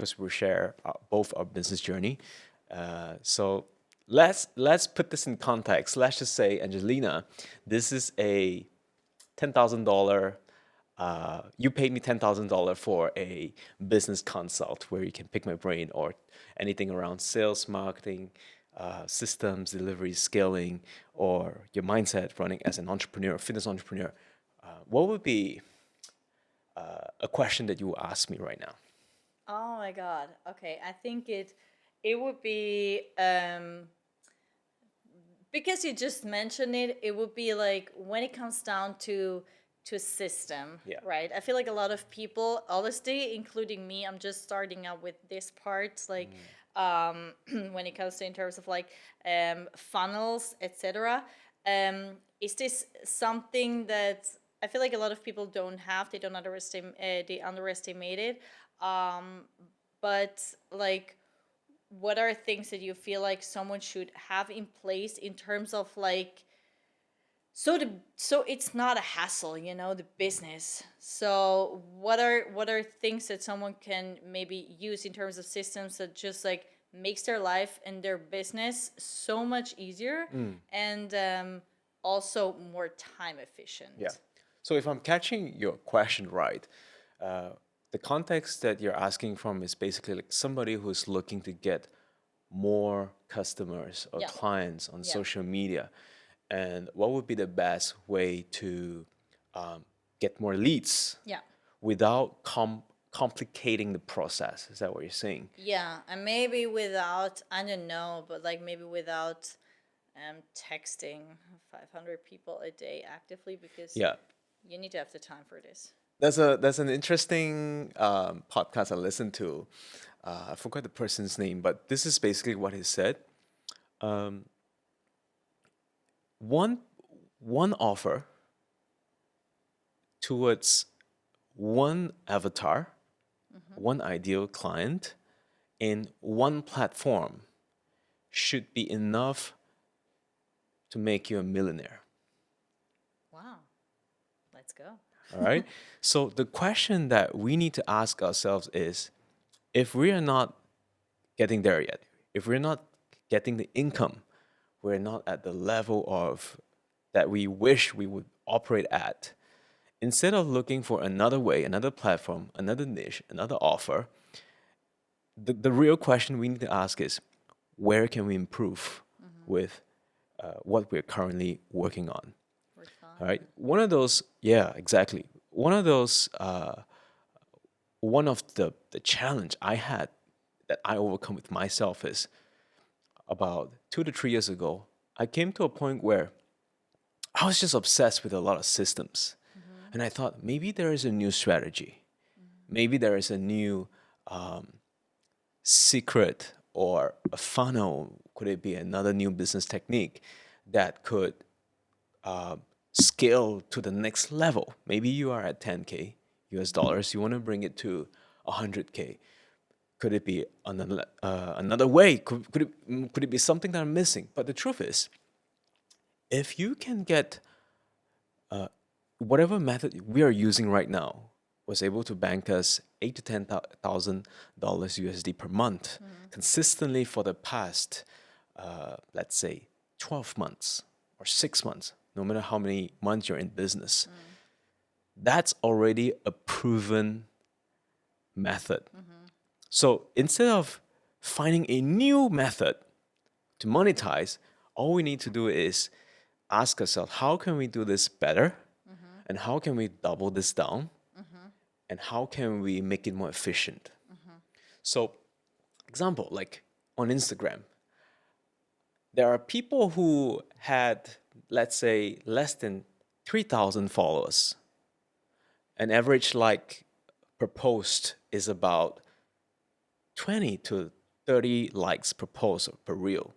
because we share both our business journey. So let's put this in context. Let's just say, Angelina, this is a $10,000. You paid me $10,000 for a business consult where you can pick my brain or anything around sales, marketing, systems, delivery, scaling, or your mindset running as an entrepreneur, fitness entrepreneur. What would be a question that you will ask me right now? Oh my God. Okay, I think it would be because you just mentioned it. It would be like when it comes down to a system, Yeah. right? I feel like a lot of people, honestly, including me, I'm just starting out with this part, like when it comes to in terms of like funnels, etc. Is this something that I feel like a lot of people don't have? They don't underestimate. They underestimate it. Um, but like, what are things that you feel like someone should have in place in terms of like so it's not a hassle, the business. So what are things that someone can maybe use in terms of systems that just like makes their life and their business so much easier and also more time Yeah. efficient? So if I'm catching your question right, the context that you're asking from is basically like somebody who's looking to get more customers or Yeah. clients on Yeah. social media, and what would be the best way to get more leads Yeah. without complicating the process? Is that what you're saying? Yeah, and maybe without, I don't know, but like maybe without texting 500 people a day actively because Yeah. you need to have the time for this. That's an interesting podcast I listened to. I forgot the person's name, but this is basically what he said. Um, one one offer towards one avatar, one ideal client, in one platform should be enough to make you a millionaire. Wow, let's go. All right. So the question that we need to ask ourselves is, if we are not getting there yet, if we're not getting the income, we're not at the level of that we wish we would operate at, instead of looking for another way, another platform, another niche, another offer, the real question we need to ask is, where can we improve with what we're currently working on? All right. Refine. One of those, yeah, exactly. One of the challenge I had that I overcome with myself is about 2 to 3 years ago, I came to a point where I was just obsessed with a lot of systems. Mm-hmm. And I thought maybe there is a new strategy. Maybe there is a new secret or a funnel. Could it be another new business technique that could scale to the next level? Maybe you are at 10K US dollars, you want to bring it to 100K. Could it be another way? Could it be something that I'm missing? But the truth is, if you can get whatever method we are using right now was able to bank us $8 to $10,000 USD per month consistently for the past, let's say, 12 months or 6 months, no matter how many months you're in business. That's already a proven method. So instead of finding a new method to monetize, all we need to do is ask ourselves, how can we do this better? And how can we double this down? And how can we make it more efficient? So, example, like on Instagram, there are people who had, let's say, less than 3,000 followers. An average like per post is about 20 to 30 likes per post or per reel.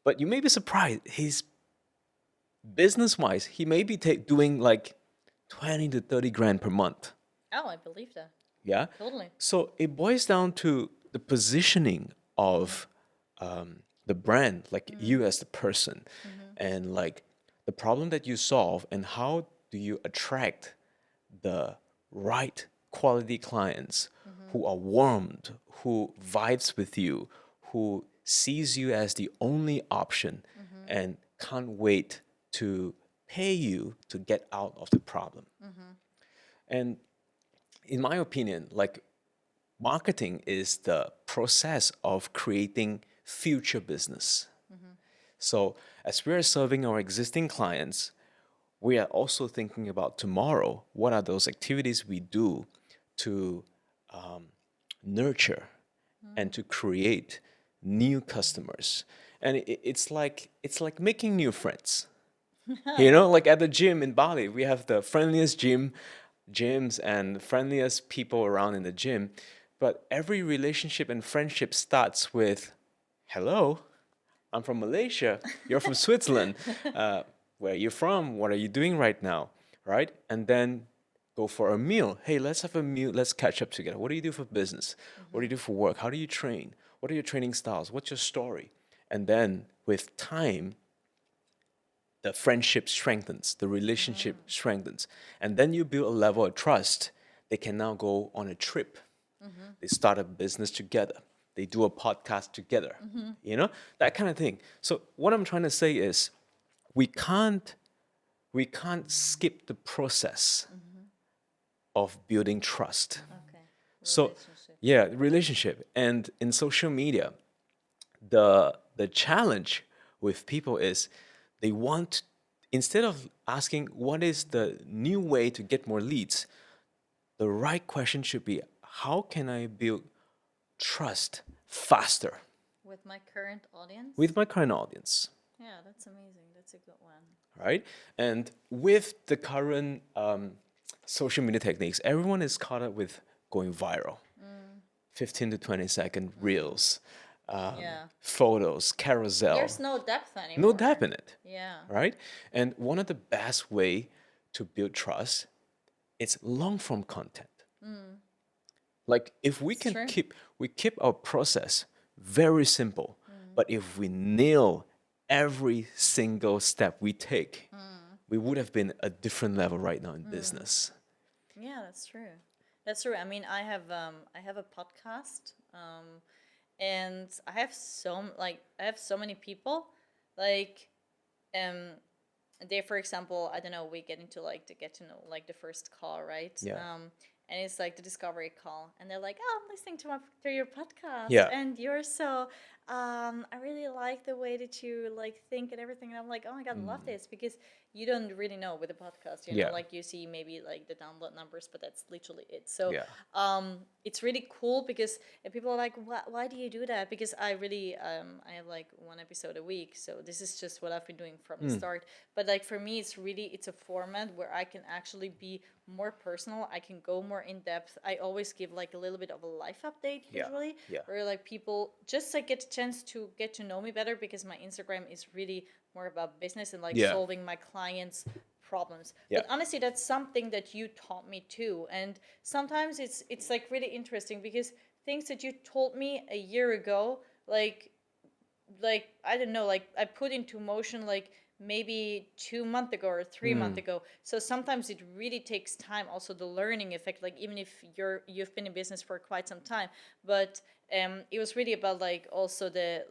But you may be surprised, his business wise, he may be doing like 20 to 30 grand per month. Oh, I believe that. Yeah. Totally. So it boils down to the positioning of the brand, like you as the person, and like the problem that you solve, and how do you attract the right quality clients who are warmed, who vibes with you, who sees you as the only option and can't wait to pay you to get out of the problem. And in my opinion, like marketing is the process of creating future business. So as we're serving our existing clients, we are also thinking about tomorrow. What are those activities we do to nurture and to create new customers? And it's like making new friends. You know, like at the gym in Bali, we have the friendliest gyms and friendliest people around in the gym. But every relationship and friendship starts with, "Hello, I'm from Malaysia. You're from Switzerland. Where are you from? What are you doing right now?" Right? And then go for a meal. Hey, let's have a meal. Let's catch up together. What do you do for business? What do you do for work? How do you train? What are your training styles? What's your story? And then with time, the friendship strengthens, the relationship strengthens. And then you build a level of trust. They can now go on a trip. They start a business together. They do a podcast together. You know, that kind of thing. So what I'm trying to say is we can't skip the process of building trust. Okay. So Relationship. yeah, relationship. And in social media, the challenge with people is they want, instead of asking what is the new way to get more leads, the right question should be, how can I build trust faster With my current audience? with my current audience? Yeah, that's amazing. That's a good one. Right? And with the current social media techniques, everyone is caught up with going viral. 15 to 20-second reels, Yeah. photos, carousel. There's no depth No anymore. depth in it, Yeah. right? And one of the best way to build trust is long form content. Like if we It's can true. keep our process very simple, but if we nail every single step we take, we would have been a different level right now in business. Yeah, that's true. That's true. I mean, I have a podcast, and I have so many people, like um they, for example, I don't know, we get into like the get to know, like the first call, right? Yeah. And it's like the discovery call, and they're like, "Oh, I'm listening to your podcast, Yeah. and you're so I really like the way that you like think and everything." And I'm like, "Oh my god, I love this," because you don't really know with a podcast, you know, Yeah. like you see maybe like the download numbers, but that's literally it. So Yeah. it's really cool because people are like, why do you do that? Because I really I have like one episode a week, so this is just what I've been doing from the start. But like for me, it's a format where I can actually be more personal. I can go more in depth. I always give like a little bit of a life update Yeah. usually, Yeah. where like people just like get a chance to get to know me better, because my Instagram is really more about business and like Yeah. solving my clients' problems. Yeah. But honestly, that's something that you taught me too. And sometimes it's like really interesting because things that you told me a year ago, like I don't know, like I put into motion like maybe 2 months ago or 3 months ago. So sometimes it really takes time. Also, the learning effect, like even if you've been in business for quite some time, but it was really about like also the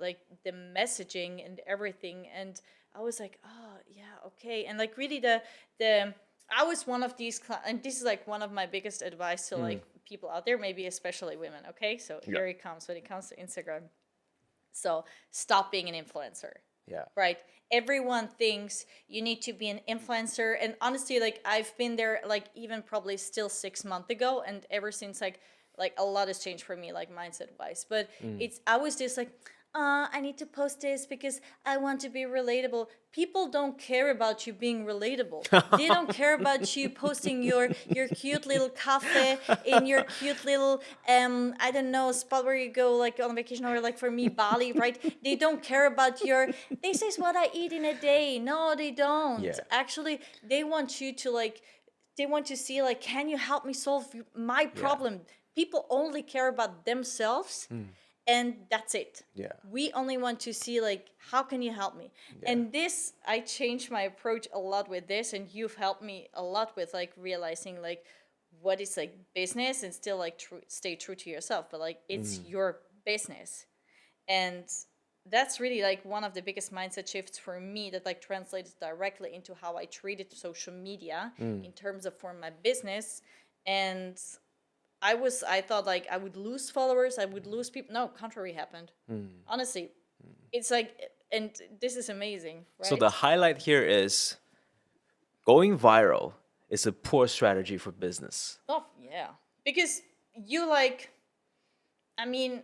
messaging and everything. And I was like, oh yeah, okay, and like really the I was one of these, and this is like one of my biggest advice to like people out there, maybe especially women. Okay, so Yeah. here it comes when it comes to Instagram. So stop being an influencer. Yeah. Right. Everyone thinks you need to be an influencer. And honestly, like I've been there like even probably still 6 months ago. And ever since like a lot has changed for me, like mindset wise. But it's I was just like, I need to post this because I want to be relatable. People don't care about you being relatable. They don't care about you posting your cute little cafe in your cute little I don't know, spot where you go like on vacation, or like for me Bali, right? They don't care about your this is what I eat in a day. No, they don't. Yeah. Actually, they want you to like they want to see like, can you help me solve my problem? People only care about themselves, and that's it. Yeah. We only want to see like, how can you help me? And this, I changed my approach a lot with this, and you've helped me a lot with like realizing like what is like business and still like stay true to yourself, but like it's your business. And that's really like one of the biggest mindset shifts for me that like translates directly into how I treated social media in terms of for my business. And I thought like I would lose followers, I would lose people. No, contrary happened. Honestly, it's like, and this is amazing, So right? the highlight here is going viral is a poor strategy for business. Oh, yeah. Because you like, I mean,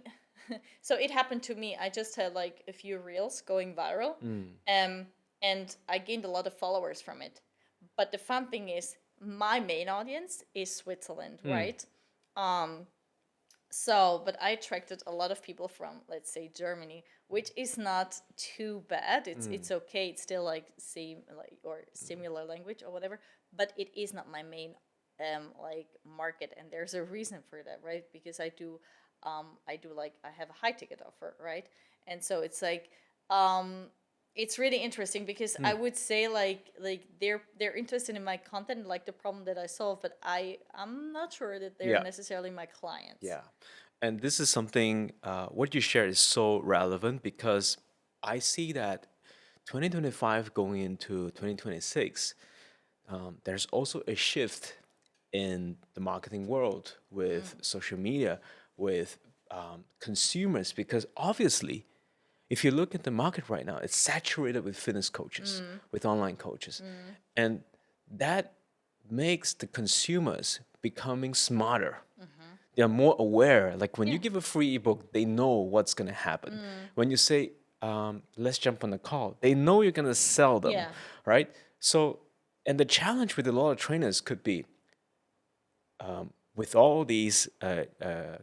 so it happened to me. I just had like a few reels going viral, um, and I gained a lot of followers from it. But the fun thing is, my main audience is Switzerland, right? So, but I attracted a lot of people from, let's say, Germany, which is not too bad. It's okay. It's still like same like or similar language or whatever. But it is not my main like market, and there's a reason for that, right? Because I do like I have a high ticket offer, right? And so it's like it's really interesting because I would say like they're interested in my content, like the problem that I solve, but I'm not sure that they're Yeah. necessarily my clients. Yeah. And this is something, what you shared is so relevant because I see that 2025 going into 2026, there's also a shift in the marketing world with social media, with consumers, because obviously, if you look at the market right now, it's saturated with fitness coaches, with online coaches. And that makes the consumers becoming smarter. They're more aware. Like when you Yeah. give a free ebook, they know what's going to happen. When you say, let's jump on the call, they know you're going to sell them, Yeah. right? So, and the challenge with a lot of trainers could be with all these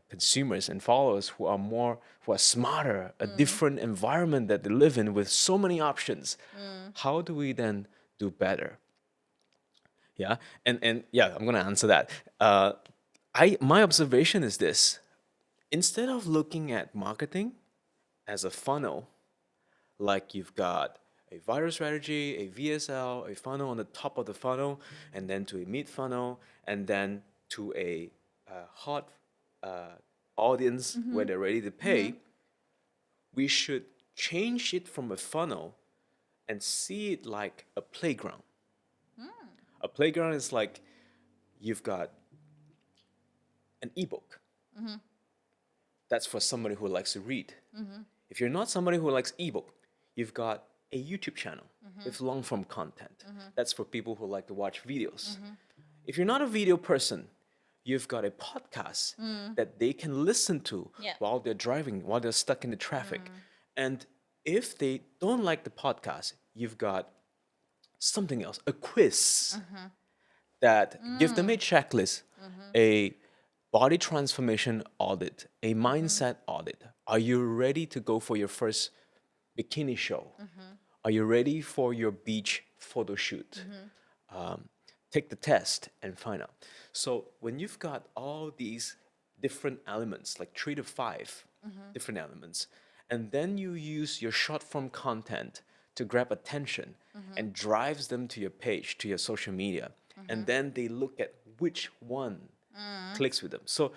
consumers and followers who are smarter, a different environment that they live in with so many options, how do we then do better? Yeah, and yeah, I'm gonna answer that. My observation is this: instead of looking at marketing as a funnel, like you've got a viral strategy, a VSL, a funnel on the top of the funnel, and then to a mid funnel, and then to a hot audience where they're ready to pay, we should change it from a funnel and see it like a playground. A playground is like you've got an ebook. That's for somebody who likes to read. If you're not somebody who likes ebook, you've got a YouTube channel with long form content. That's for people who like to watch videos. If you're not a video person, you've got a podcast that they can listen to Yeah. while they're driving, while they're stuck in the traffic. And if they don't like the podcast, you've got something else, a quiz that give them a checklist, a body transformation audit, a mindset audit. Are you ready to go for your first bikini show? Are you ready for your beach photo shoot? Take the test and find out. So when you've got all these different elements, like 3 to 5 different elements, and then you use your short form content to grab attention and drives them to your page, to your social media, and then they look at which one clicks with them. So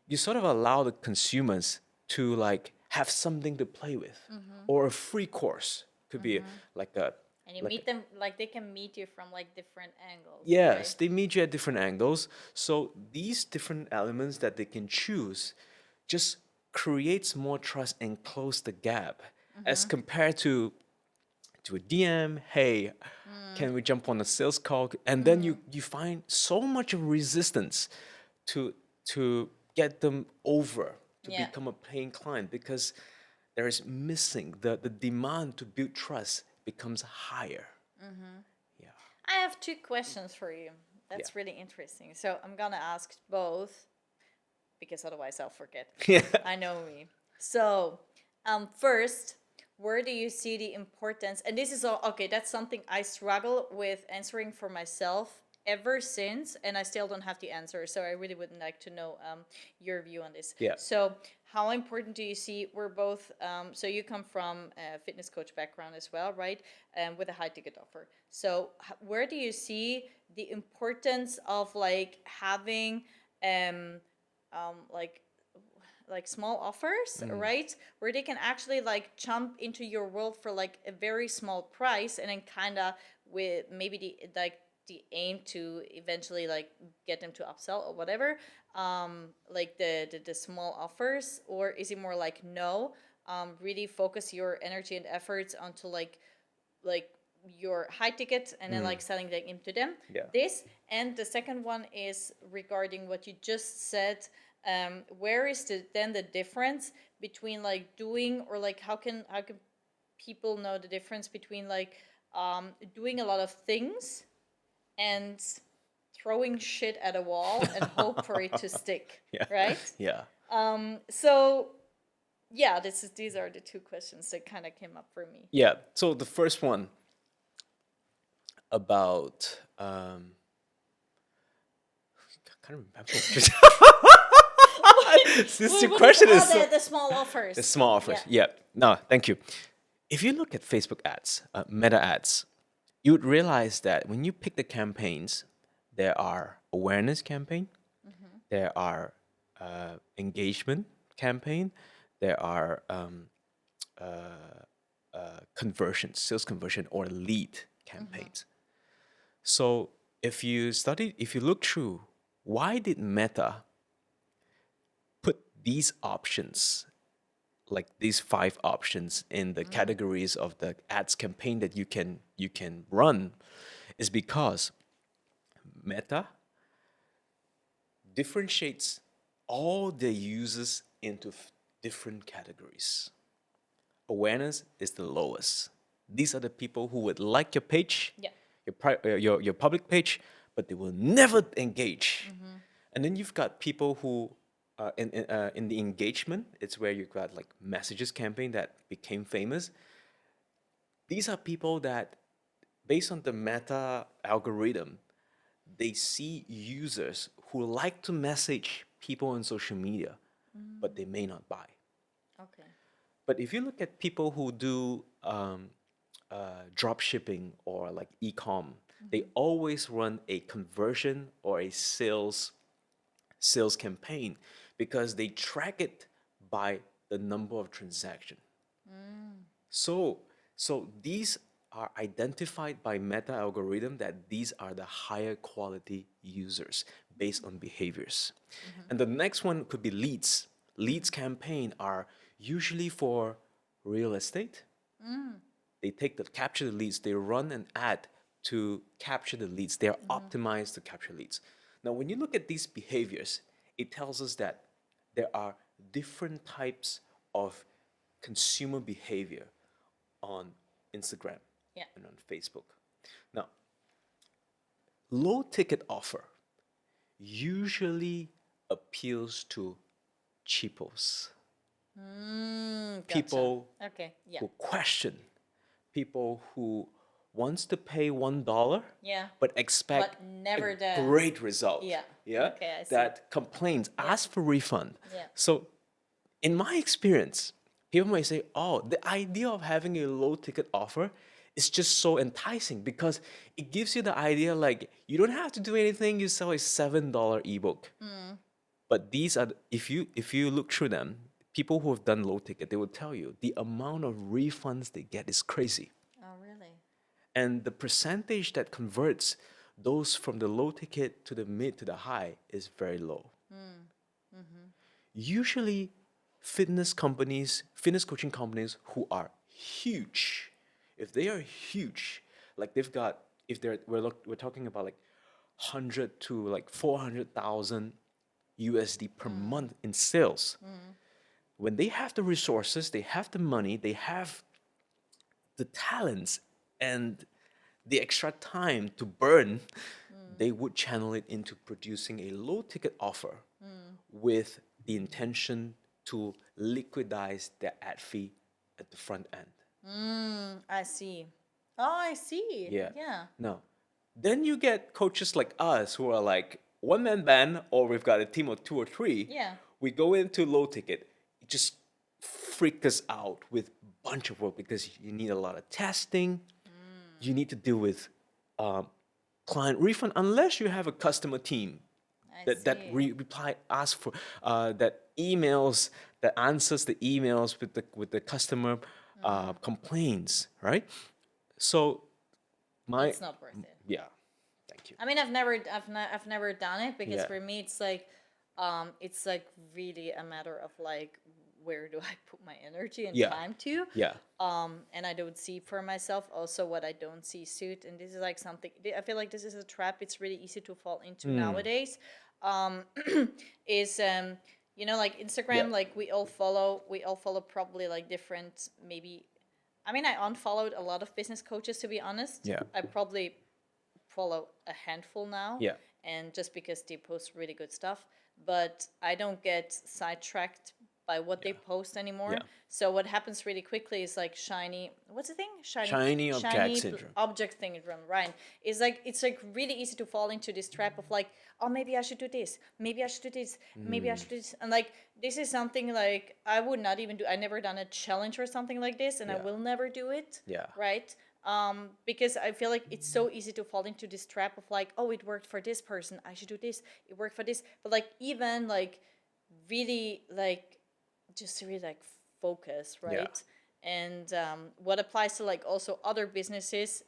you sort of allow the consumers to like have something to play with, or a free course could be like a And you like meet them like they can meet you from like different angles. yes, Right? they meet you at different angles. So these different elements that they can choose just creates more trust and close the gap as compared to a DM. Hey, can we jump on a sales call? And then you find so much of resistance to get them over to Yeah. become a paying client because there is missing the demand to build trust becomes higher. Yeah. I have two questions for you. That's really interesting. So I'm gonna ask both because otherwise I'll forget. Yeah. I know me. So, first, where do you see the importance? And this is all okay. That's something I struggle with answering for myself ever since, and I still don't have the answer, so I really would like to know your view on this. Yeah. So, how important do you see? We're both. So you come from a fitness coach background as well, right? With a high ticket offer. So, where do you see the importance of like having like small offers, right, where they can actually like jump into your world for like a very small price, and then kind of with maybe the aim to eventually like get them to upsell or whatever, like the small offers? Or is it more like no, really focus your energy and efforts onto like your high ticket, and then like selling them into them? Yeah. This. And the second one is regarding what you just said. Where is then the difference between like doing, or like how can people know the difference between like doing a lot of things and throwing shit at a wall and hope for it to stick, Yeah. right? Yeah. So yeah, these are the two questions that kind of came up for me. Yeah. So the first one about I can't remember. Since the What question is the small offers. the small offers. Yeah. No, thank you. If you look at Facebook ads, Meta ads, you would realize that when you pick the campaigns, there are awareness campaign, there are engagement campaign, there are conversion, sales conversion, or lead campaigns. So if you look through, why did Meta put these options, like these 5 options in the categories of the ads campaign that you can run, is because Meta differentiates all the users into different categories. Awareness is the lowest. These are the people who would like your page, Yeah. your public page, but they will never engage. And then you've got people who, in the engagement, it's where you've got like messages campaign that became famous. These are people that, based on the Meta algorithm, they see users who like to message people on social media, but they may not buy. Okay. But if you look at people who do drop shipping or like e-com, they always run a conversion or a sales campaign because they track it by the number of transaction. So so these are identified by Meta algorithm that these are the higher quality users based on behaviors. And the next one could be leads. Leads campaign are usually for real estate. They take the capture the leads, they run an ad to capture the leads. They are optimized to capture leads. Now, when you look at these behaviors, it tells us that there are different types of consumer behavior on Instagram Yeah. and on Facebook. Now, low ticket offer usually appeals to cheapos, Gotcha. people Okay. Yeah. who question, people who wants to pay $1 Yeah. but expect But never a the. great result. Yeah. Yeah. Okay, I see. That complains, ask for refund. Yeah. So in my experience, people might say, oh, the idea of having a low ticket offer is just so enticing because it gives you the idea like you don't have to do anything, you sell a $7 ebook. But these are if you look through them, people who have done low ticket, they will tell you the amount of refunds they get is crazy. Oh, really? And the percentage that converts those from the low ticket to the mid to the high is very low. Usually, fitness coaching companies who are huge, if they are huge, like they've got, if they're, we're talking about like 100 to like 400,000 USD per month in sales. When they have the resources, they have the money, they have the talents and the extra time to burn, they would channel it into producing a low ticket offer with the intention to liquidize their ad fee at the front end. I see. Oh, I see. Yeah. Yeah. Now, Then you get coaches like us who are like one man band, or we've got a team of two or three. Yeah. We go into low ticket, it just freak us out with bunch of work because you need a lot of testing. You need to deal with um, client refund unless you have a customer team I that see. reply ask for that emails that answers the emails with the customer complaints, right? So my It's not worth it. yeah, thank you. I mean, I've never done it because Yeah, for me it's like really a matter of like where do I put my energy and yeah, time to, yeah, and I don't see for myself also what I don't see suit, and this is like something I feel like this is a trap. It's really easy to fall into nowadays. Um, is you know, like yeah, Instagram, like we all follow probably like different maybe. I mean, I unfollowed a lot of business coaches to be honest. yeah, I probably follow a handful now, yeah, and just because they post really good stuff, but I don't get sidetracked by what they yeah, post anymore. yeah. So what happens really quickly is like shiny, what's the thing, Shiny object syndrome. object thing, right? Is like it's like really easy to fall into this trap of like, oh, maybe I should do this, maybe I should do this, maybe I should do this, and like this is something like I would not even do. I never done a challenge or something like this, and I Yeah, will never do it, yeah, right? Because I feel like it's so easy to fall into this trap of like, oh, it worked for this person, I should do this. It worked for this, but like even like really like just to really like focus, yeah. right? And what applies to like also other businesses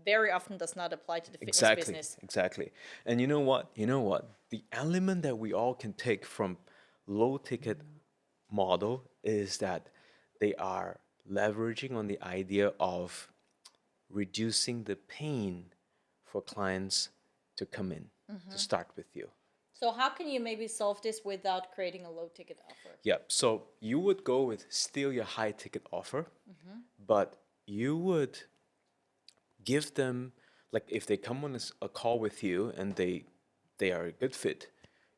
very often does not apply to the fitness Exactly, business. exactly. And you know what? You know what? The element that we all can take from low ticket model is that they are leveraging on the idea of reducing the pain for clients to come in to start with you. So how can you maybe solve this without creating a low ticket offer? Yeah, so you would go with still your high ticket offer, but you would give them, like if they come on a call with you and they are a good fit,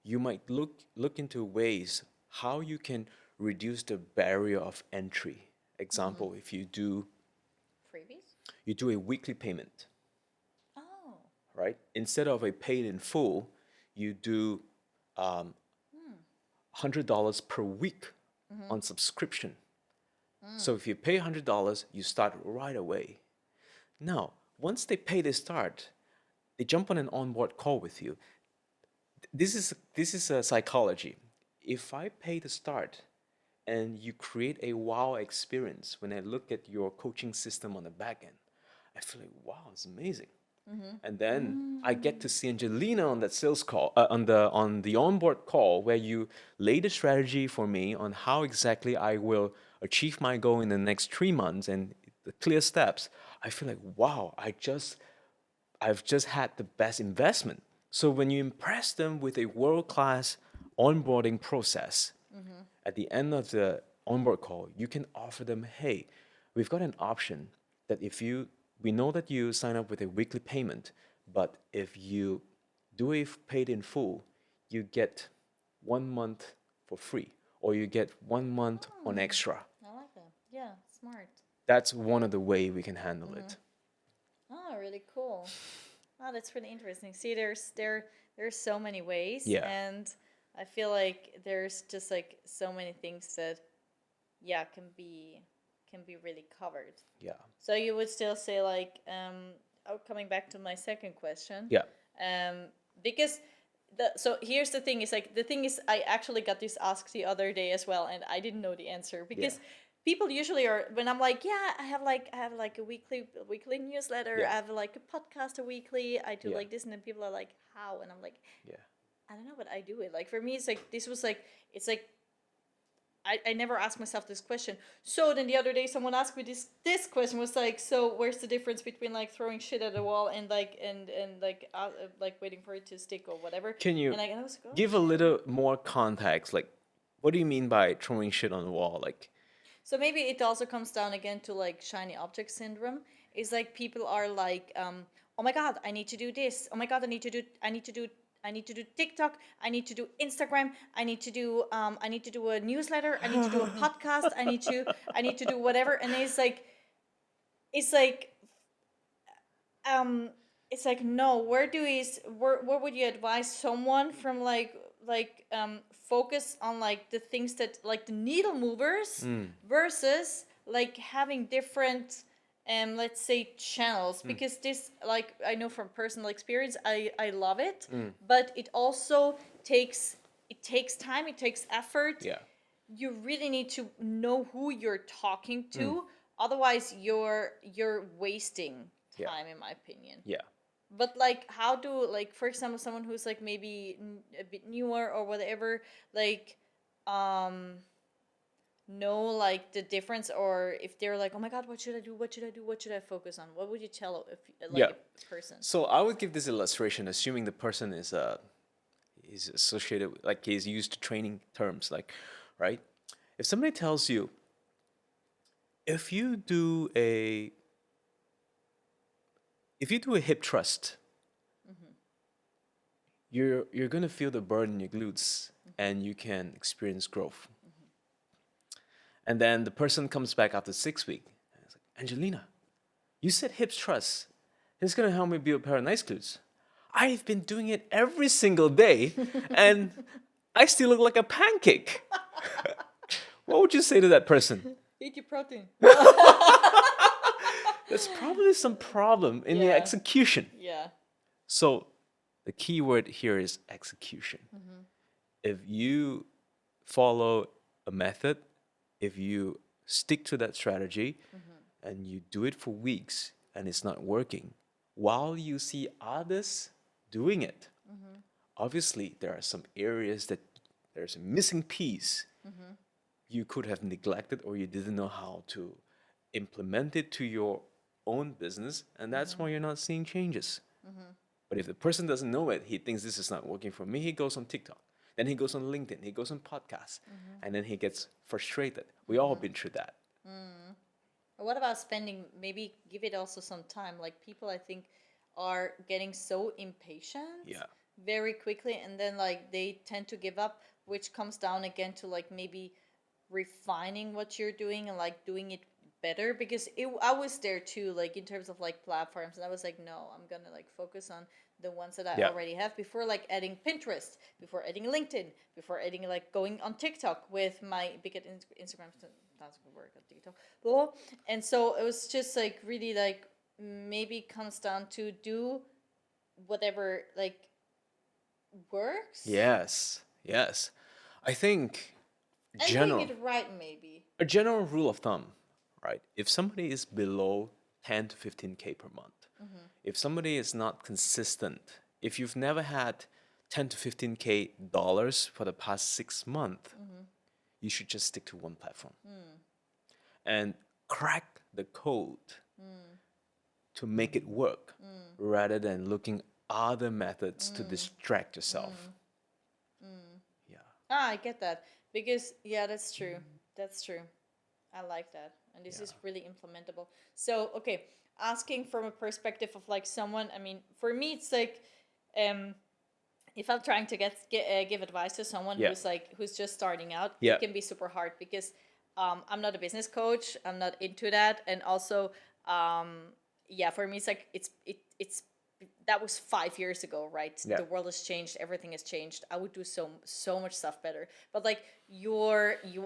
you might look into ways how you can reduce the barrier of entry. Example, if Freebies? you do a weekly payment, Oh. right? Instead of a paid in full, you do $100 per week on subscription. So if you pay $100, you start right away. Now, once they pay, they start. They jump on an onboard call with you. This is a psychology. If I pay to start and you create a wow experience when I look at your coaching system on the back end, I feel like wow, it's amazing. And then I get to see Angelina on that sales call, on the onboard call, where you lay the strategy for me on how exactly I will achieve my goal in the next 3 months and the clear steps. I feel like wow, I've just had the best investment. So when you impress them with a world-class onboarding process, at the end of the onboard call, you can offer them, hey, we've got an option that we know that you sign up with a weekly payment, but if you do a paid in full, you get 1 month for free, or you get 1 month on extra. I like that. Yeah, smart. That's one of the way we can handle it. Oh, really cool. Oh, that's really interesting. See, there's so many ways, Yeah, and I feel like there's just like so many things that yeah can be really covered. yeah, So you would still say like oh, coming back to my second question, yeah, um, because so here's the thing is like the thing is I actually got this asked the other day as well, and I didn't know the answer yeah, because people usually are when I'm like yeah I have like a weekly newsletter, yeah, I have like a podcast a weekly, I do yeah, like this, and then people are like how, and I'm like yeah. I don't know, but I do it. Like for me it's like this was like it's like I never asked myself this question. So then the other day someone asked me this question was like, so where's the difference between like throwing shit at the wall and like and like waiting for it to stick or whatever? Can you And I was like, oh give a shit. little more context? Like, what do you mean by throwing shit on the wall? Like, So maybe it also comes down again to like shiny object syndrome. Is like people are like, oh my god, I need to do this. Oh my god, I need to do TikTok. I need to do Instagram. I need to do a newsletter. I need to do a podcast. I need to do whatever. And it's like um it's like no, where would you advise someone from focus on like the things that like the needle movers versus like having different let's say channels, because this, like, I know from personal experience, I love it, but it also takes time, it takes effort. Yeah. You really need to know who you're talking to, otherwise you're wasting Yeah. time, in my opinion. Yeah. But like, how do, like, for example, someone who's like maybe a bit newer or whatever, like, um know like the difference, or if they're like, oh my god, what should I do, what should I do, what should I focus on, what would you tell if like Yeah. a person? So I would give this illustration, assuming the person is associated with, like, he's used to training terms, like, right? If somebody tells you, if you do a if you do a hip thrust, you're gonna feel the burn in your glutes, and you can experience growth. And then the person comes back after 6 weeks, and it's like, Angelina, you said hip thrust. It's gonna help me build a pair of nice glutes. I've been doing it every single day, and I still look like a pancake. What would you say to that person? Eat your protein. There's probably some problem in the Yeah. execution. Yeah. So the key word here is execution. If you follow a method, if you stick to that strategy, and you do it for weeks and it's not working, while you see others doing it, obviously there are some areas that there's a missing piece you could have neglected, or you didn't know how to implement it to your own business, and that's why you're not seeing changes. But if the person doesn't know it, he thinks this is not working for me, he goes on TikTok, then he goes on LinkedIn, he goes on podcasts, and then he gets frustrated. We all been through that. What about spending, maybe give it also some time? Like, people, I think, are getting so impatient Yeah. very quickly, and then like they tend to give up, which comes down again to like maybe refining what you're doing and like doing it better. Because I was there too, like in terms of like platforms, and I was like, no, I'm gonna like focus on the ones that I Yeah. already have before like adding Pinterest, before adding LinkedIn, before adding like going on TikTok with my big at Instagram. That's good work on TikTok. Blah. And so it was just like really like maybe comes down to do whatever like works Yes. Yes. I think and doing general it right, maybe. a general rule of thumb, right? If somebody is below 10 to 15K per month, if somebody is not consistent, if you've never had 10 to 15K dollars for the past 6 months, you should just stick to one platform and crack the code to make it work, rather than looking other methods to distract yourself. Yeah. Ah, I get that. Because yeah, that's true. That's true. I like that. And this is really implementable. So, okay, asking from a perspective of like someone, I mean, for me it's like um if I'm trying to give advice to someone Yeah. who's just starting out, Yeah. it can be super hard because I'm not a business coach. I'm not into that, and also yeah, for me it's like it's that was 5 years ago, right? Yeah. The world has changed, everything has changed. I would do so much stuff better. But like you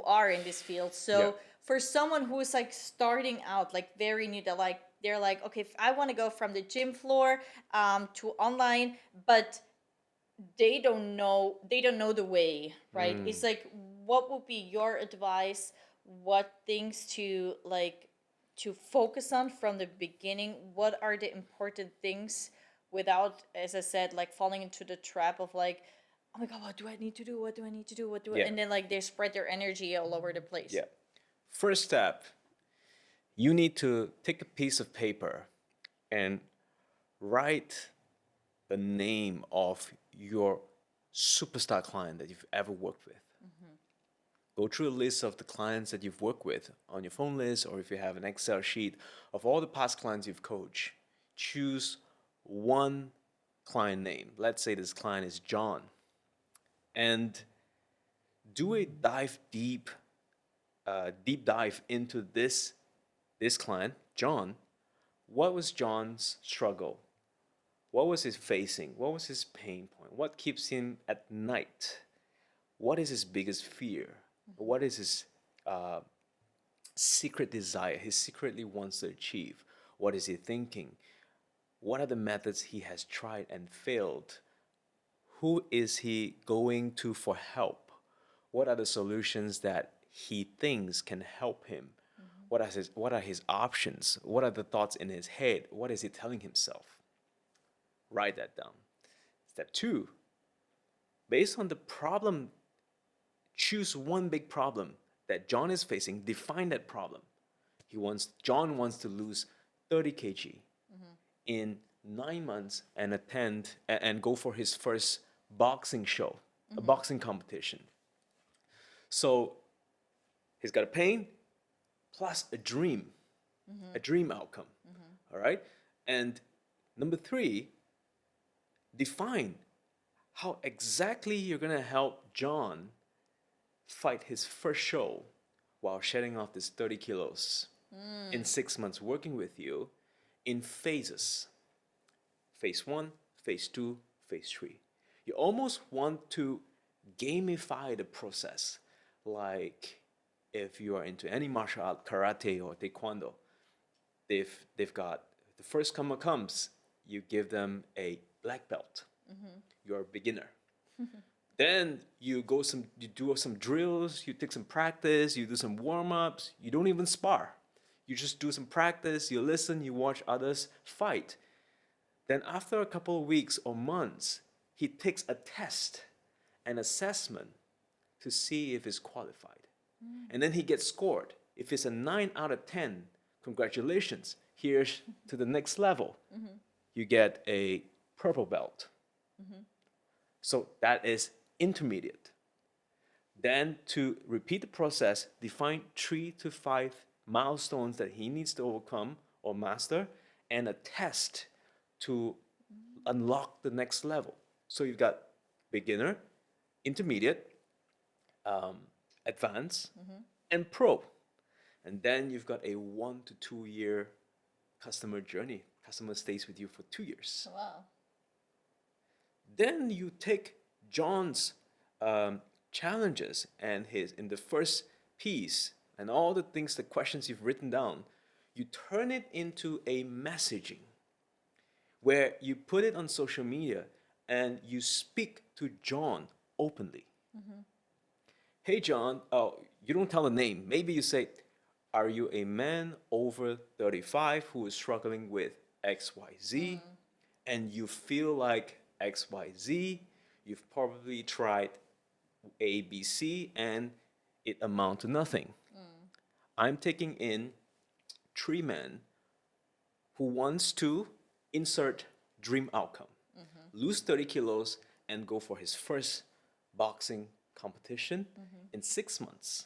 are in this field, so Yeah. for someone who is like starting out, like very new, they're like, okay, if I want to go from the gym floor to online, but they don't know the way, right? It's like, what would be your advice, what things to like to focus on from the beginning, what are the important things, without, as I said, like falling into the trap of like, oh my god, what do I need to do, what do I need to do, what do I, Yeah. and then like they spread their energy all over the place. Yeah. First step, you need to take a piece of paper and write the name of your superstar client that you've ever worked with. Go through a list of the clients that you've worked with on your phone list, or if you have an Excel sheet of all the past clients you've coached. Choose one client name. Let's say this client is John, and do a deep dive into this client, John. What was John's struggle? What was he facing? What was his pain point? What keeps him at night? What is his biggest fear? What is his uh, secret desire he secretly wants to achieve? What is he thinking? What are the methods he has tried and failed? Who is he going to for help? What are the solutions that he thinks can help him? What are his options? What are the thoughts in his head? What is he telling himself? Write that down. Step two, based on the problem, choose one big problem that John is facing, define that problem. John wants to lose 30 kg in 9 months and attend and go for his first boxing show, a boxing competition. So he's got a pain plus a dream outcome. All right. And number three, define how exactly you're going to help John fight his first show while shedding off this 30 kilos in 6 months working with you in phases. Phase one, phase two, phase three. You almost want to gamify the process, like if you are into any martial art, karate or taekwondo, they've got the first comer comes, you give them a black belt. You're a beginner. Then you do some drills, you take some practice, you do some warm-ups, you don't even spar. You just do some practice, you listen, you watch others fight. Then after a couple of weeks or months, he takes a test, an assessment to see if he's qualified. And then he gets scored. If it's a 9 out of 10, congratulations, here's to the next level. You get a purple belt. So that is intermediate. Then to repeat the process, define 3 to 5 milestones that he needs to overcome or master and a test to unlock the next level. So you've got beginner, intermediate, advanced, and pro. And then you've got a 1 to 2 year customer journey. Customer stays with you for 2 years. Wow. Then you take John's challenges and his in the first piece and all the things, the questions you've written down, you turn it into a messaging where you put it on social media and you speak to John openly. Hey, John, oh, you don't tell a name. Maybe you say, are you a man over 35 who is struggling with XYZ and you feel like XYZ, you've probably tried ABC and it amount to nothing. I'm taking in 3 men who wants to insert dream outcome, lose 30 kilos and go for his first boxing competition in 6 months.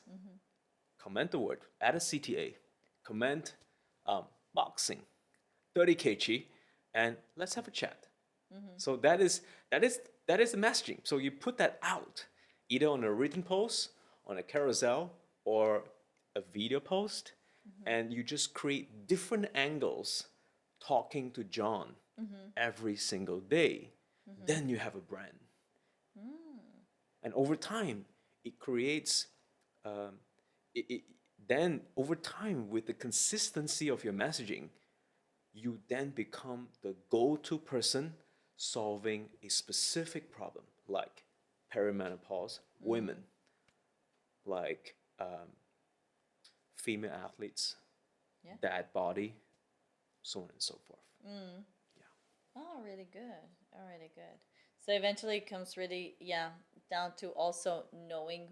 Comment the word, add a CTA, comment boxing, 30 kg, and let's have a chat. So that is the messaging. So you put that out either on a written post, on a carousel, or a video post, and you just create different angles talking to John every single day. Then you have a brand. And over time, it creates, then over time, with the consistency of your messaging, you then become the go-to person solving a specific problem, like perimenopause, women, like female athletes, dad body, so on and so forth. Oh, really good. Oh, really good. So eventually it comes really, down to also knowing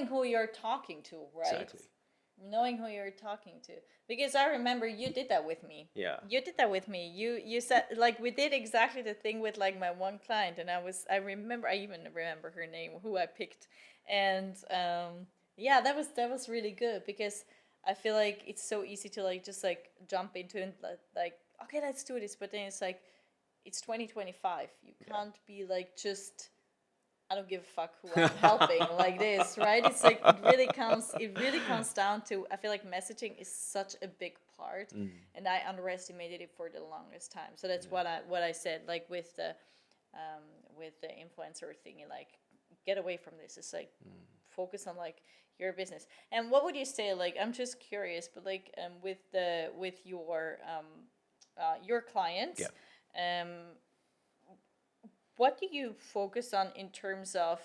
who you're talking to, right? Exactly. Knowing who you're talking to. Because I remember you did that with me. Yeah. You did that with me. You said, like, we did exactly the thing with, like, my one client, and I even remember her name, who I picked. And that was really good, because I feel like it's so easy to, like, just, like, jump into it, like, okay, let's do this. But then it's like, it's 2025. You can't be, like, just I don't give a fuck who I'm helping like this, right? It's like it really comes down to, I feel like messaging is such a big part, and I underestimated it for the longest time. So that's what I said, like um with the influencer thingy, like get away from this. It's like focus on like your business. And what would you say, like I'm just curious, but like with your Yeah. clients, um what do you focus on in terms of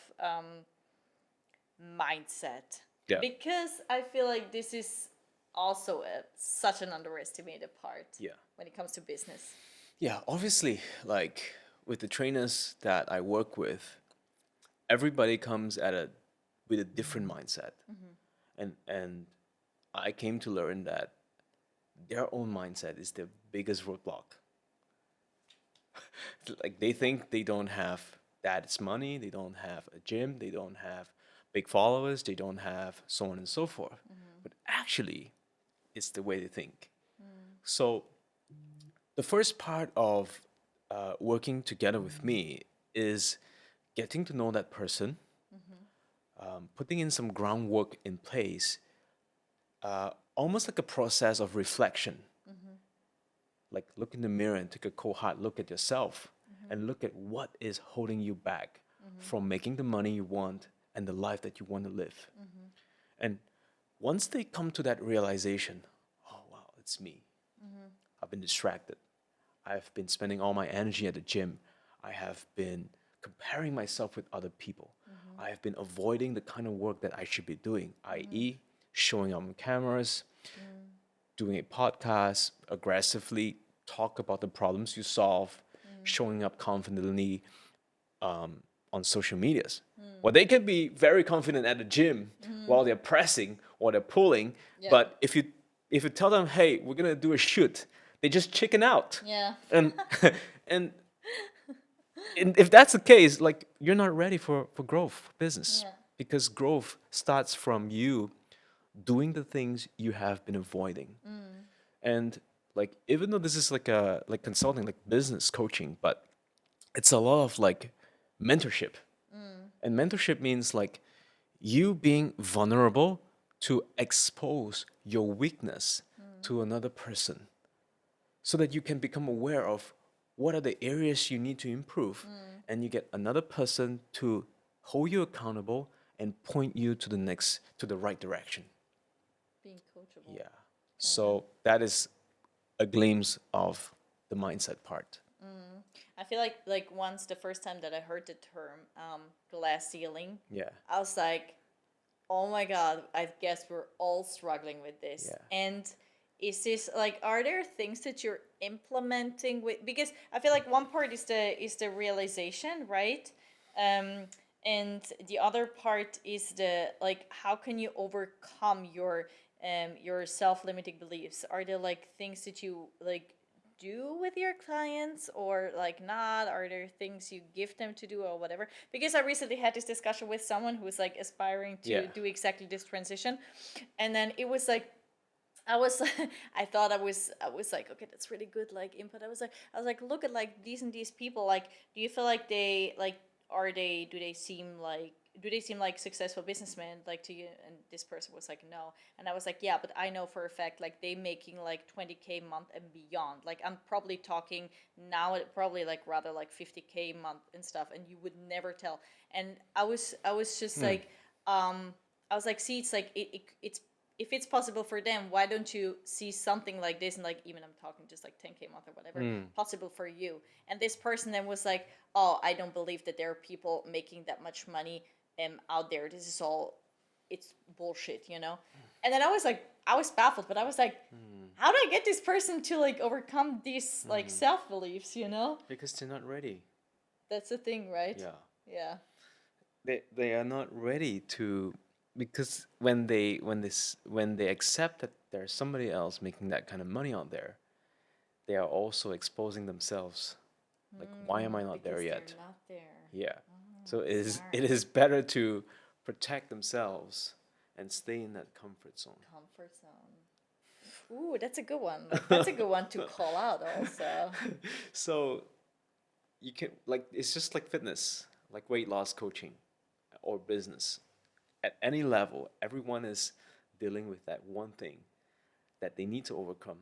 mindset? Yeah. Because I feel like this is also such an underestimated part Yeah. when it comes to business. Yeah, obviously, like with the trainers that I work with, everybody comes at a with a different mindset. And I came to learn that their own mindset is the biggest roadblock. Like they think they don't have dad's money, they don't have a gym, they don't have big followers, they don't have so on and so forth. But actually, it's the way they think. So the first part of working together with me is getting to know that person, putting in some groundwork in place, almost like a process of reflection. Like look in the mirror and take a cold hard look at yourself and look at what is holding you back from making the money you want and the life that you want to live. And once they come to that realization, oh wow, it's me. I've been distracted. I've been spending all my energy at the gym. I have been comparing myself with other people. I have been avoiding the kind of work that I should be doing, i.e., showing up on cameras, doing a podcast, aggressively talk about the problems you solve, showing up confidently on social medias. Well, they can be very confident at the gym while they're pressing or they're pulling, Yeah. but if you tell them, "Hey, we're gonna do a shoot," they just chicken out. Yeah. And and if that's the case, like you're not ready for growth for business Yeah. because growth starts from you doing the things you have been avoiding. And like even though this is like a like consulting, like business coaching, but it's a lot of like mentorship. And mentorship means like you being vulnerable to expose your weakness to another person so that you can become aware of what are the areas you need to improve, and you get another person to hold you accountable and point you to the right direction. Being coachable. Yeah. So that is a glimpse of the mindset part. I feel like once the first time that I heard the term glass ceiling, Yeah. I was like, oh my god, I guess we're all struggling with this. Yeah. And is this like, are there things that you're implementing with, because I feel like one part is the realization, right? Um and the other part is the like, how can you overcome your self-limiting beliefs? Are there like things that you like do with your clients or like not? Are there things you give them to do or whatever? Because I recently had this discussion with someone who's like aspiring to Yeah. do exactly this transition, and then it was like I was I thought I was like, okay, that's really good like input. I was like, look at like these people, like do you feel like they like, are they, do they seem like successful businessmen like to you? And this person was like, no. And I was like, yeah, but I know for a fact like they making like 20K a month and beyond. Like I'm probably talking now probably like rather like 50K a month and stuff, and you would never tell. And I was just like I was like, see, it's like it's, if it's possible for them, why don't you see something like this? And like, even I'm talking just like 10K a month or whatever, possible for you. And this person then was like, oh, I don't believe that there are people making that much money out there. This is all, it's bullshit, you know? And then I was like, I was baffled, but I was like, how do I get this person to like overcome these like self beliefs, you know? Because they're not ready. That's the thing, right? Yeah. Yeah. They are not ready to, because when they accept that there's somebody else making that kind of money out there, they are also exposing themselves. Like, why am I not there Because yet? they're not there. Yeah. So it smart. is better to protect themselves and stay in that comfort zone. Comfort zone. Ooh, that's a good one. Like, that's a good one to call out also. So you can, like, it's just like fitness. like weight loss coaching or business, at any level, everyone is dealing with that one thing that they need to overcome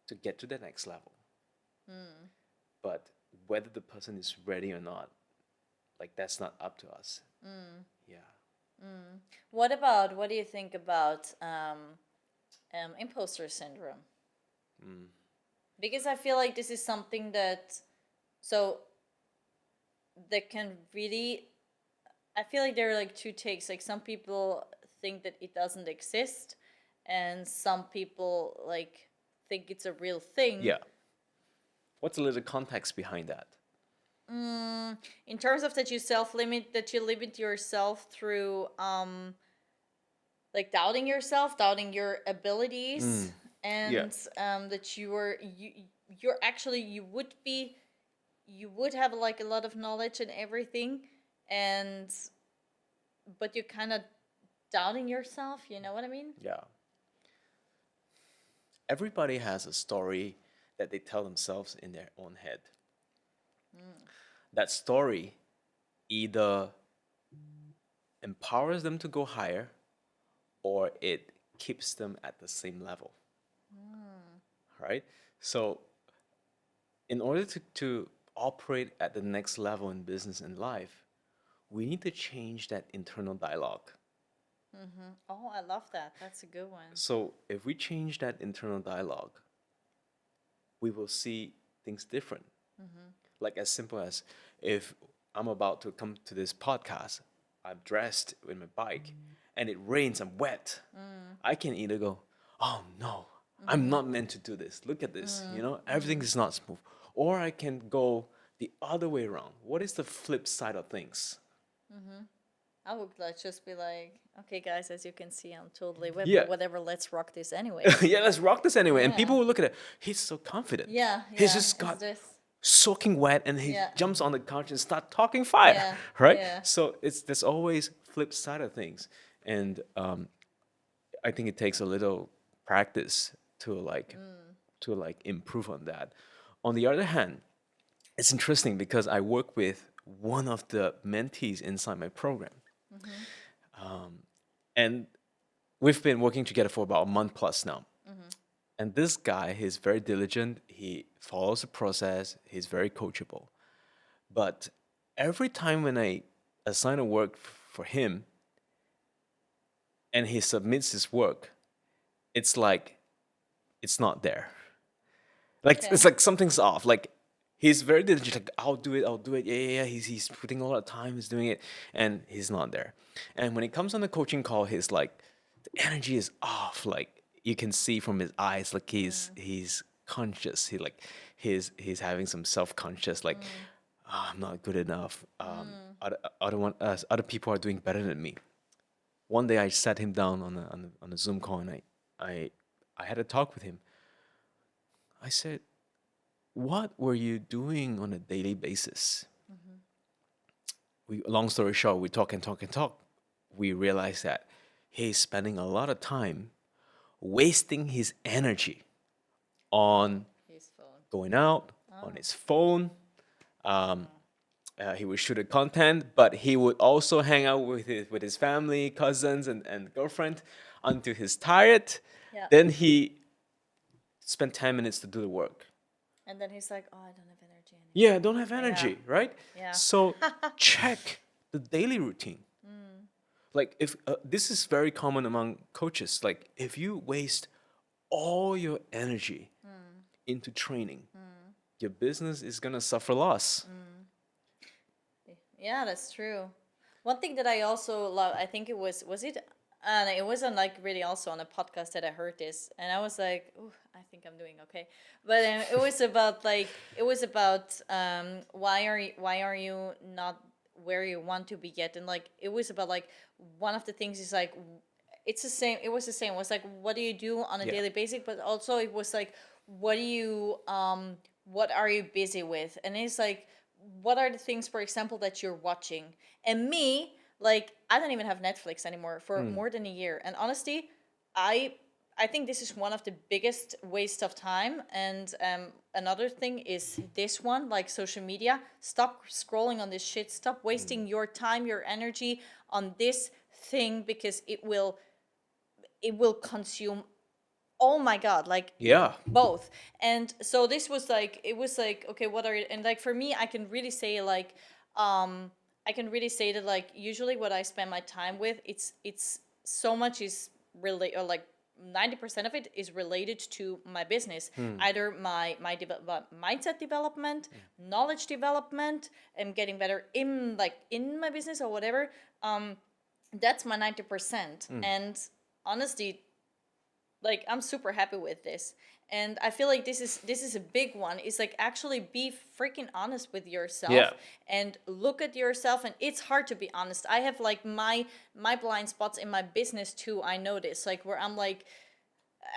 to get to the next level. But whether the person is ready or not, like that's not up to us. Yeah. What do you think about imposter syndrome? Because I feel like this is something so that can really, I feel like there are like two takes. Like some people think that it doesn't exist, and some people like think it's a real thing. Yeah. What's a little context behind that? In terms of that you limit yourself through like doubting yourself, doubting your abilities, Yeah. and that you're actually you would have like a lot of knowledge and everything, and but you're kind of doubting yourself. You know what I mean? Yeah. Everybody has a story that they tell themselves in their own head. That story either empowers them to go higher or it keeps them at the same level. Right? So, in order to operate at the next level in business and life, we need to change that internal dialogue. Oh, I love that. That's a good one. So, if we change that internal dialogue, we will see things different. Like as simple as if I'm about to come to this podcast, I'm dressed with my bike, and it rains, I'm wet. I can either go, oh no, I'm not meant to do this. Look at this, everything is not smooth. Or I can go the other way around. What is the flip side of things? I would like just be like, okay, guys, as you can see, I'm totally wet, Yeah. but whatever, let's rock this anyway. Yeah, let's rock this anyway. And Yeah. people will look at it, he's so confident. Yeah, He's yeah, just it's got this. soaking wet and he Yeah. jumps on the couch and start talking fire, Yeah, right? yeah. So there's always flip side of things, and I think it takes a little practice to like improve on that. On the other hand, it's interesting because I work with one of the mentees inside my program, and we've been working together for about a month plus now. And this guy, he's very diligent. He follows the process. He's very coachable. But every time when I assign a work for him and he submits his work, it's like it's not there. Like Okay. it's like something's off. Like he's very diligent. Like I'll do it. I'll do it. Yeah, yeah, yeah. He's putting a lot of time. He's doing it, and he's not there. And when it comes on the coaching call, he's like the energy is off. Like you can see from his eyes, like he's conscious. He's having some self conscious. Like I'm not good enough. Other people are doing better than me. One day I sat him down on a Zoom call and I had a talk with him. I said, "What were you doing on a daily basis?" Long story short, we talk and talk and talk. We realized that he's spending a lot of time wasting his energy on His phone. going out, on his phone. He would shoot a content, but he would also hang out with his family, cousins, and girlfriend until he's tired. Yeah. Then he spent 10 minutes to do the work. And then he's like, oh, I don't have energy anymore. Yeah, I don't have energy, right? Yeah. So check the daily routine. Like if this is very common among coaches. Like if you waste all your energy into training, your business is gonna suffer loss. Yeah, that's true. One thing that I also love, I think it wasn't like really also on a podcast that I heard this, and I was like, "Ooh, I think I'm doing okay." But it was about why are you not where you want to be yet, and like it was about like one of the things is like it's the same. It was the same. It was like what do you do on a Yeah. daily basis, but also it was like what are you busy with, and it's like what are the things, for example, that you're watching, and me. Like I don't even have Netflix anymore for more than a year, and honestly, I I think this is one of the biggest waste of time. And another thing is this one, like social media. Stop scrolling on this shit. Stop wasting your time, your energy on this thing, because it will consume. Oh my god, like Yeah. both. And so this was like, it was like, okay, what are, and like for me, I can really say like, I can really say that like usually what I spend my time with, it's so much is really, or like 90% of it is related to my business, either my mindset development, knowledge development, and getting better in like in my business or whatever. That's my 90%. And honestly, like I'm super happy with this. And I feel like this is a big one. It's like actually be freaking honest with yourself. Yeah. And look at yourself. And it's hard to be honest. I have like my blind spots in my business too. I notice like where I'm like,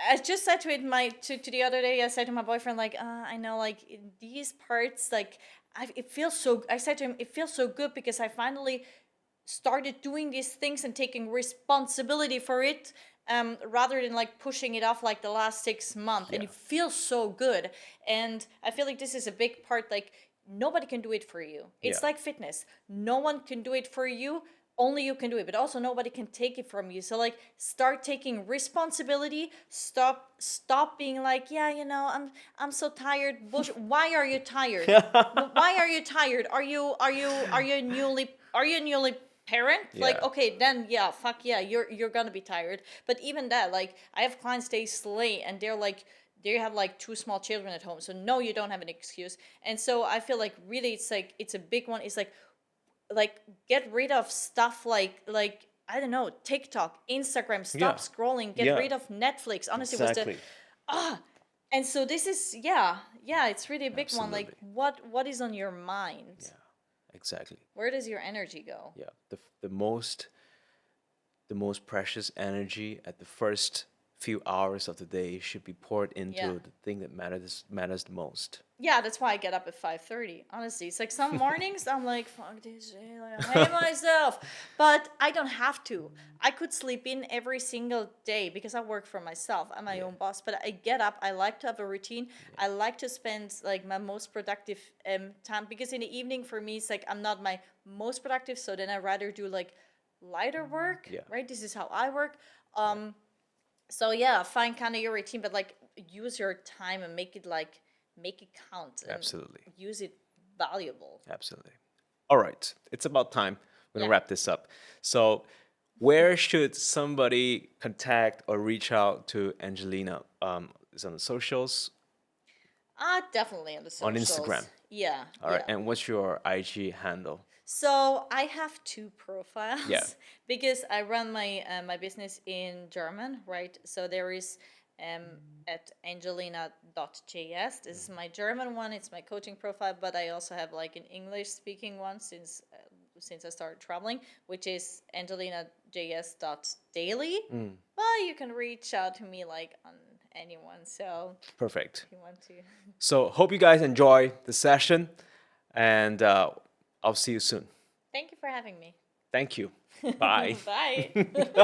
I just said to it to the other day. I said to my boyfriend like, I know like in these parts like it feels so. I said to him, it feels so good because I finally started doing these things and taking responsibility for it, rather than like pushing it off like the last 6 months. And Yeah. it feels so good. And I feel like this is a big part. Like nobody can do it for you. It's Yeah. like fitness. No one can do it for you. Only you can do it, but also nobody can take it from you. So like start taking responsibility. Stop being like, yeah, I'm so tired. Bullshit. Why are you tired? Why are you tired? Are you a newly parent? Like, Yeah. okay, then yeah, fuck yeah, you're gonna be tired. But even that, like I have clients, they slay, and they're like, they have like two small children at home, so no, you don't have an excuse. And so I feel like really it's like it's a big one. It's like get rid of stuff like I don't know, TikTok, Instagram. Yeah. Stop scrolling. Get Yeah. rid of Netflix. Honestly, was the Exactly. and so this is, yeah, it's really a big one. Like Absolutely. what is on your mind? Yeah. Exactly. Where does your energy go? Yeah. The most precious energy at the first few hours of the day should be poured into Yeah. the thing that matters the most. Yeah, that's why I get up at 5:30. Honestly, it's like some mornings I'm like, fuck this shit, like, I hate myself, but I don't have to. I could sleep in every single day because I work for myself. I'm my own boss, but I get up. I like to have a routine. I like to spend like my most productive time, because in the evening for me it's like I'm not my most productive. So then I rather do like lighter work. Yeah. Right. This is how I work. So yeah, find kind of your routine, but like use your time and make it count and Absolutely. use it valuable. Absolutely. All right. It's about time. We're going to Yeah. wrap this up. So, where should somebody contact or reach out to Angelina? Is it on the socials? Definitely on the On socials. Instagram. Yeah. All right. Yeah. And what's your IG handle? So I have two profiles. Yeah. Because I run my business in German, right? So there is at angelina.js. This is my German one. It's my coaching profile, but I also have like an English speaking one since I started traveling, which is angelinajs.daily. But you can reach out to me like on anyone. So Perfect. if you want to. So, hope you guys enjoy the session, and I'll see you soon. Thank you for having me. Thank you. Bye. Bye.